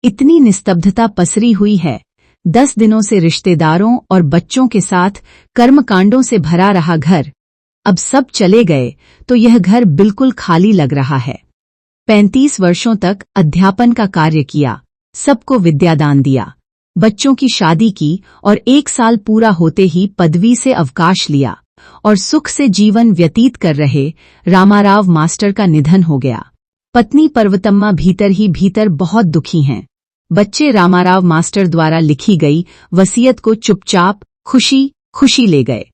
इतनी निस्तब्धता पसरी हुई है। 10 दिनों से रिश्तेदारों और बच्चों के साथ कर्मकांडों से भरा रहा घर, अब सब चले गए तो यह घर बिल्कुल खाली लग रहा है। 35 वर्षों तक अध्यापन का कार्य किया, सबको विद्यादान दिया, बच्चों की शादी की और 1 साल पूरा होते ही पदवी से अवकाश लिया और सुख से जीवन व्यतीत कर रहे रामाराव मास्टर का निधन हो गया। पत्नी पर्वतम्मा भीतर ही भीतर बहुत दुखी हैं। बच्चे रामाराव मास्टर द्वारा लिखी गई वसीयत को चुपचाप खुशी खुशी ले गए।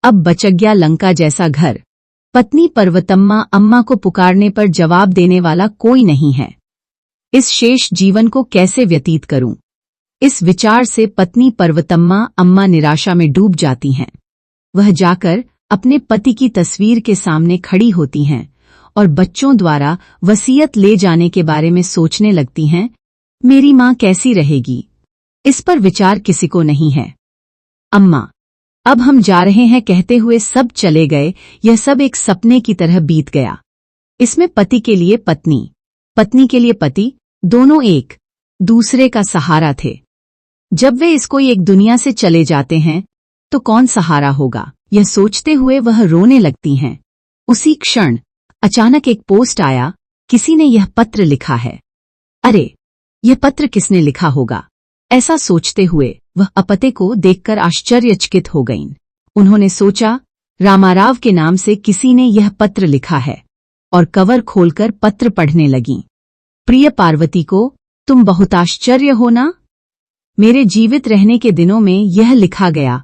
अब बच गया लंका जैसा घर। पत्नी पर्वतम्मा अम्मा को पुकारने पर जवाब देने वाला कोई नहीं है। इस शेष जीवन को कैसे व्यतीत करूं? इस विचार से पत्नी पर्वतम्मा अम्मा निराशा में डूब जाती हैं। वह जाकर अपने पति की तस्वीर के सामने खड़ी होती हैं और बच्चों द्वारा वसीयत ले जाने के बारे में सोचने लगती हैं, मेरी माँ कैसी रहेगी? इस पर विचार किसी को नहीं है। अम्मा, अब हम जा रहे हैं कहते हुए सब चले गए। यह सब एक सपने की तरह बीत गया। इसमें पति के लिए पत्नी, पत्नी के लिए पति, दोनों एक दूसरे का सहारा थे। जब वे इसको एक दुनिया से चले जाते हैं तो कौन सहारा होगा? यह सोचते हुए वह रोने लगती हैं। उसी क्षण अचानक एक पोस्ट आया। किसी ने यह पत्र लिखा है। अरे, यह पत्र किसने लिखा होगा? ऐसा सोचते हुए वह अपते को देखकर आश्चर्यचकित हो गईं। उन्होंने सोचा, रामाराव के नाम से किसी ने यह पत्र लिखा है, और कवर खोलकर पत्र पढ़ने लगीं। प्रिय पार्वती को, तुम बहुत आश्चर्य हो ना? मेरे जीवित रहने के दिनों में यह लिखा गया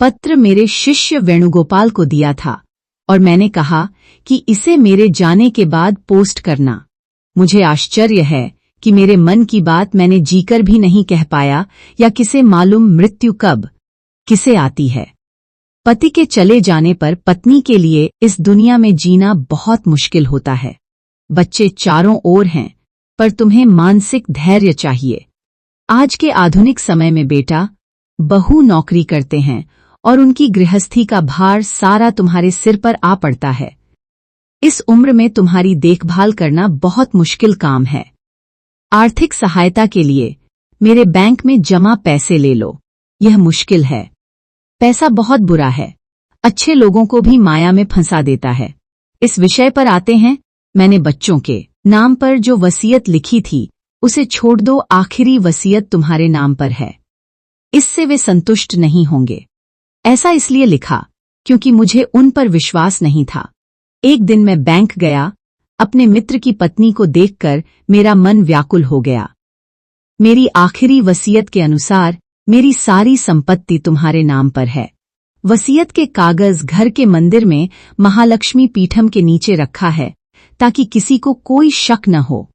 पत्र मेरे शिष्य वेणुगोपाल को दिया था और मैंने कहा कि इसे मेरे जाने के बाद पोस्ट करना। मुझे आश्चर्य है कि मेरे मन की बात मैंने जीकर भी नहीं कह पाया, या किसे मालूम मृत्यु कब किसे आती है। पति के चले जाने पर पत्नी के लिए इस दुनिया में जीना बहुत मुश्किल होता है। बच्चे चारों ओर हैं, पर तुम्हें मानसिक धैर्य चाहिए। आज के आधुनिक समय में बेटा बहू नौकरी करते हैं और उनकी गृहस्थी का भार सारा तुम्हारे सिर पर आ पड़ता है। इस उम्र में तुम्हारी देखभाल करना बहुत मुश्किल काम है। आर्थिक सहायता के लिए मेरे बैंक में जमा पैसे ले लो। यह मुश्किल है। पैसा बहुत बुरा है, अच्छे लोगों को भी माया में फंसा देता है। इस विषय पर आते हैं। मैंने बच्चों के नाम पर जो वसीयत लिखी थी उसे छोड़ दो। आखिरी वसीयत तुम्हारे नाम पर है। इससे वे संतुष्ट नहीं होंगे। ऐसा इसलिए लिखा क्योंकि मुझे उन पर विश्वास नहीं था। एक दिन मैं बैंक गया। अपने मित्र की पत्नी को देखकर मेरा मन व्याकुल हो गया। मेरी आखिरी वसीयत के अनुसार मेरी सारी संपत्ति तुम्हारे नाम पर है। वसीयत के कागज घर के मंदिर में महालक्ष्मी पीठम के नीचे रखा है ताकि किसी को कोई शक न हो।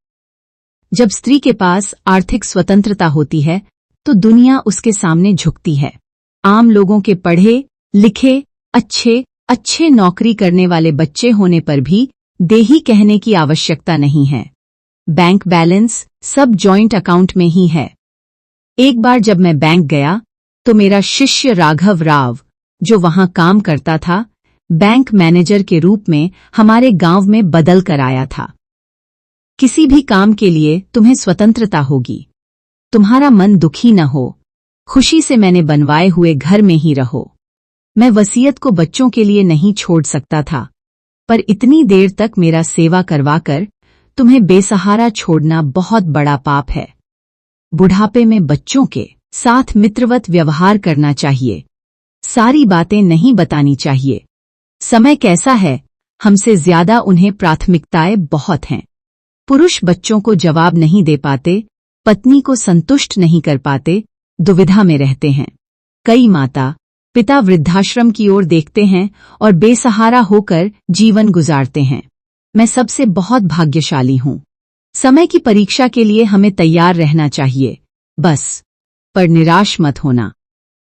जब स्त्री के पास आर्थिक स्वतंत्रता होती है तो दुनिया उसके सामने झुकती है। आम लोगों के पढ़े लिखे अच्छे नौकरी करने वाले बच्चे होने पर भी देही कहने की आवश्यकता नहीं है। बैंक बैलेंस सब जॉइंट अकाउंट में ही है। एक बार जब मैं बैंक गया तो मेरा शिष्य राघव राव, जो वहां काम करता था, बैंक मैनेजर के रूप में हमारे गांव में बदल कर आया था। किसी भी काम के लिए तुम्हें स्वतंत्रता होगी। तुम्हारा मन दुखी न हो। खुशी से मैंने बनवाए हुए घर में ही रहो। मैं वसीयत को बच्चों के लिए नहीं छोड़ सकता था, पर इतनी देर तक मेरा सेवा करवाकर तुम्हें बेसहारा छोड़ना बहुत बड़ा पाप है। बुढ़ापे में बच्चों के साथ मित्रवत व्यवहार करना चाहिए। सारी बातें नहीं बतानी चाहिए। समय कैसा है, हमसे ज्यादा उन्हें प्राथमिकताएं बहुत हैं। पुरुष बच्चों को जवाब नहीं दे पाते, पत्नी को संतुष्ट नहीं कर पाते, दुविधा में रहते हैं। कई माता पिता वृद्धाश्रम की ओर देखते हैं और बेसहारा होकर जीवन गुजारते हैं। मैं सबसे बहुत भाग्यशाली हूँ। समय की परीक्षा के लिए हमें तैयार रहना चाहिए, बस। पर निराश मत होना।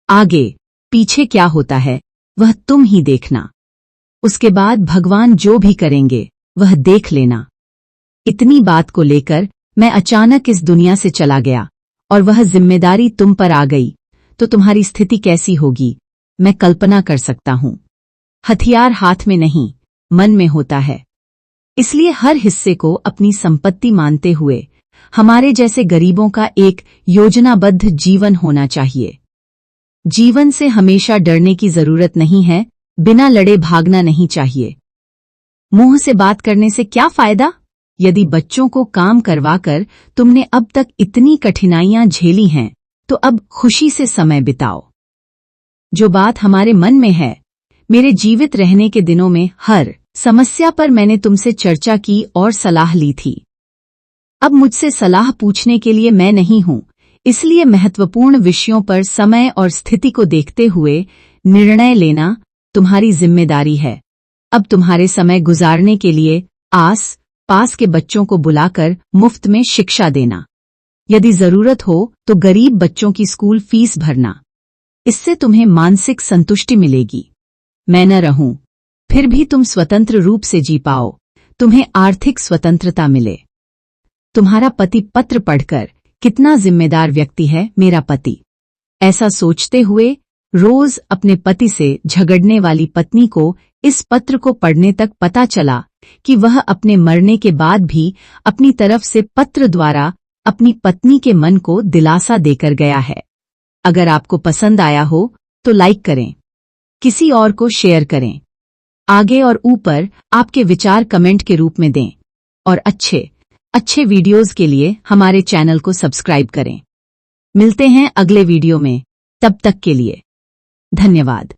आगे पीछे क्या होता है वह तुम ही देखना। उसके बाद भगवान जो भी करेंगे वह देख लेना। इतनी बात को लेकर मैं अचानक इस दुनिया से चला गया और वह जिम्मेदारी तुम पर आ गई तो तुम्हारी स्थिति कैसी होगी मैं कल्पना कर सकता हूँ। हथियार हाथ में नहीं, मन में होता है। इसलिए हर हिस्से को अपनी संपत्ति मानते हुए हमारे जैसे गरीबों का एक योजनाबद्ध जीवन होना चाहिए। जीवन से हमेशा डरने की जरूरत नहीं है, बिना लड़े भागना नहीं चाहिए। मुंह से बात करने से क्या फायदा? यदि बच्चों को काम करवाकर तुमने अब तक इतनी कठिनाइयां झेली हैं, तो अब खुशी से समय बिताओ। जो बात हमारे मन में है, मेरे जीवित रहने के दिनों में हर समस्या पर मैंने तुमसे चर्चा की और सलाह ली थी। अब मुझसे सलाह पूछने के लिए मैं नहीं हूं, इसलिए महत्वपूर्ण विषयों पर समय और स्थिति को देखते हुए निर्णय लेना तुम्हारी जिम्मेदारी है। अब तुम्हारे समय गुजारने के लिए आस पास के बच्चों को बुलाकर मुफ्त में शिक्षा देना, यदि जरूरत हो तो गरीब बच्चों की स्कूल फीस भरना। इससे तुम्हें मानसिक संतुष्टि मिलेगी। मैं न रहूं, फिर भी तुम स्वतंत्र रूप से जी पाओ, तुम्हें आर्थिक स्वतंत्रता मिले। तुम्हारा पति पत्र पढ़कर कितना जिम्मेदार व्यक्ति है मेरा पति। ऐसा सोचते हुए रोज अपने पति से झगड़ने वाली पत्नी को इस पत्र को पढ़ने तक पता चला कि वह अपने मरने के बाद भी अपनी तरफ से पत्र द्वारा अपनी पत्नी के मन को दिलासा देकर गया है। अगर आपको पसंद आया हो तो लाइक करें, किसी और को शेयर करें। आगे और ऊपर आपके विचार कमेंट के रूप में दें और अच्छे वीडियोस के लिए हमारे चैनल को सब्सक्राइब करें। मिलते हैं अगले वीडियो में, तब तक के लिए धन्यवाद।